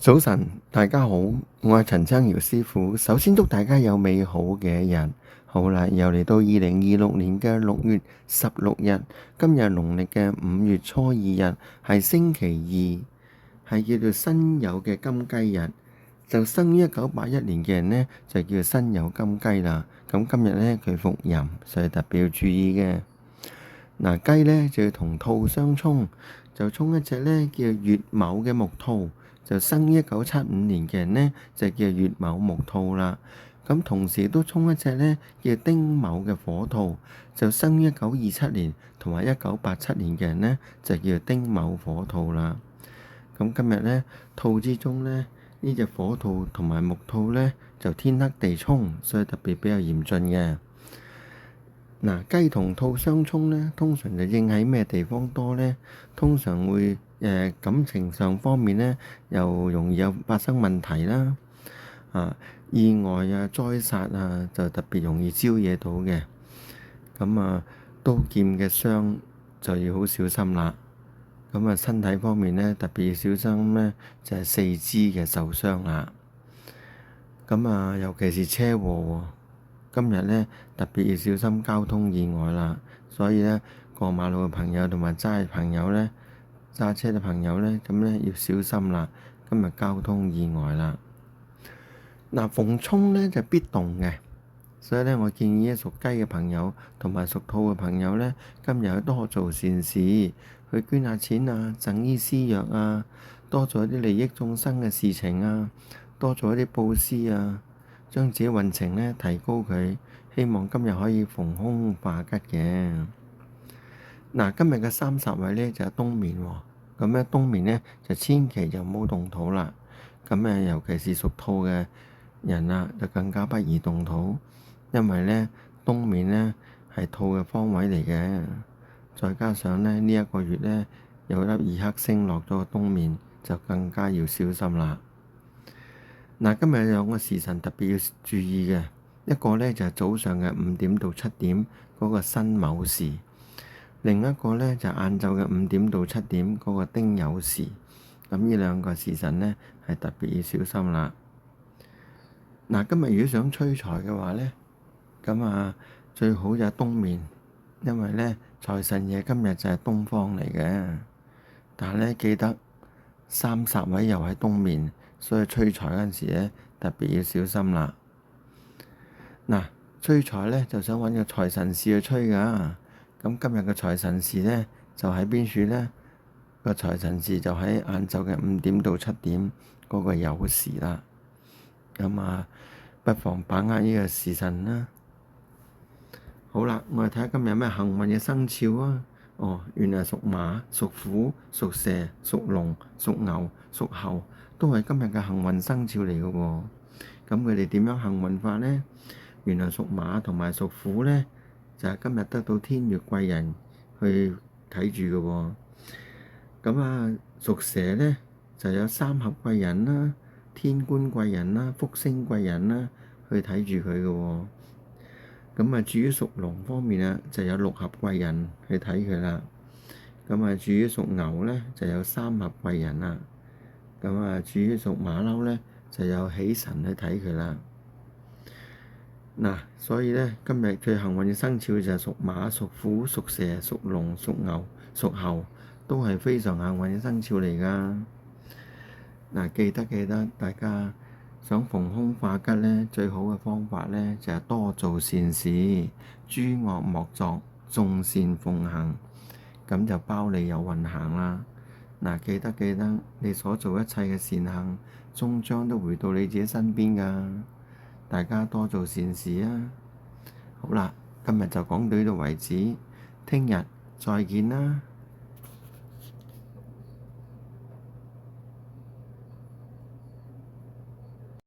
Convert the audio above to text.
早晨，大家好，我係陳昌堯師傅。首先祝大家有美好嘅一日。好啦，又嚟到2026年嘅6月16日，今日農曆嘅5月初二日，係星期二，係叫做辛酉嘅金雞日。就生於1981年嘅人呢，就叫做辛酉金雞啦。咁今日呢，佢伏吟，所以特別要注意嘅。嗱，雞呢就要同兔相沖，就沖一隻呢叫乙卯嘅木兔。就生於1975年嘅人呢，就叫乙卯木兔啦。咁同時都沖一隻呢叫丁卯嘅火兔，就生於1927年同埋1987年嘅人呢，就叫丁卯火兔啦。咁今日呢，兔之中呢，呢隻火兔同埋木兔呢，就天克地沖，所以特別比較嚴峻嘅。嗱，雞同兔相沖呢，通常就應喺咩地方多呢？通常會感情上方面呢，又容易有發生問題啦。意外啊、災殺啊，就特別容易招惹到嘅。咁刀劍嘅傷就要好小心啦。咁身體方面呢，特別要小心呢，就係四肢嘅受傷啦。尤其是車禍喎。今日呢，特別要小心交通意外啦，所以呢，過馬路嘅朋友同埋揸車嘅朋友呢，咁呢要小心啦。今日交通意外啦。逢沖呢就必動嘅，所以呢，我建議屬雞嘅朋友同埋屬兔嘅朋友呢，今日多做善事，去捐下錢啊，贈醫施藥啊，多做一啲利益眾生嘅事情啊，多做一啲布施啊。將自己運程呢提高佢，希望今日可以逢凶化吉嘅。今日嘅30位呢就係冬眠喎，咁咧冬眠呢就千祈就唔好動土啦。尤其是屬兔嘅人啊，就更加不宜動土，因為呢冬眠呢係兔嘅方位嚟嘅，再加上呢一個月呢有粒二黑星落咗個冬眠，就更加要小心啦。今日有個時辰特別要注意嘅，一個呢就係早上嘅5點到7點嗰個辛卯時，另一個呢就係晏晝嘅5點到7點嗰個丁酉時。咁呢兩個時辰呢係特別要小心啦。今日如果想催財嘅話呢，最好就係冬眠，因為呢財神爺今日就係東方嚟嘅，但係呢記得30位又係冬眠。所以催財嗰陣時咧，特別要小心啦。催財咧就想揾個財神士去催㗎。咁今日嘅財神士咧就喺邊處咧？個財神士就喺晏晝嘅5點到7點嗰個酉時啦。不妨把握呢個時辰啦。好啦，我哋睇下今日有咩幸運嘅生肖啊。原來屬馬、屬虎、屬蛇、屬龍、屬牛、屬猴，都係今日嘅幸運生肖嚟嘅喎。咁佢哋點樣幸運法呢？原來屬馬同埋屬虎呢，就係今日得到天月貴人去睇住嘅喎。屬蛇呢，就有三合貴人啦、天官貴人啦、福星貴人啦去睇住佢嘅喎。至於屬龍方面就有六合貴人去睇佢啦。至於屬牛呢，就有三合貴人啦。至於屬馬騮呢，就有喜神去睇佢啦。所以呢，今日最幸運嘅生肖就係屬馬、屬虎、屬蛇、屬龍、屬牛、屬猴，都係非常幸運嘅生肖嚟㗎。記得大家想逢凶化吉呢，最好嘅方法呢，就係多做善事，諸惡莫作，眾善奉行，咁就包你有運行啦。記得你所做一切嘅善行，終將都回到你自己身邊㗎。大家多做善事啊！好啦，今日就講到呢度為止，聽日再見啦。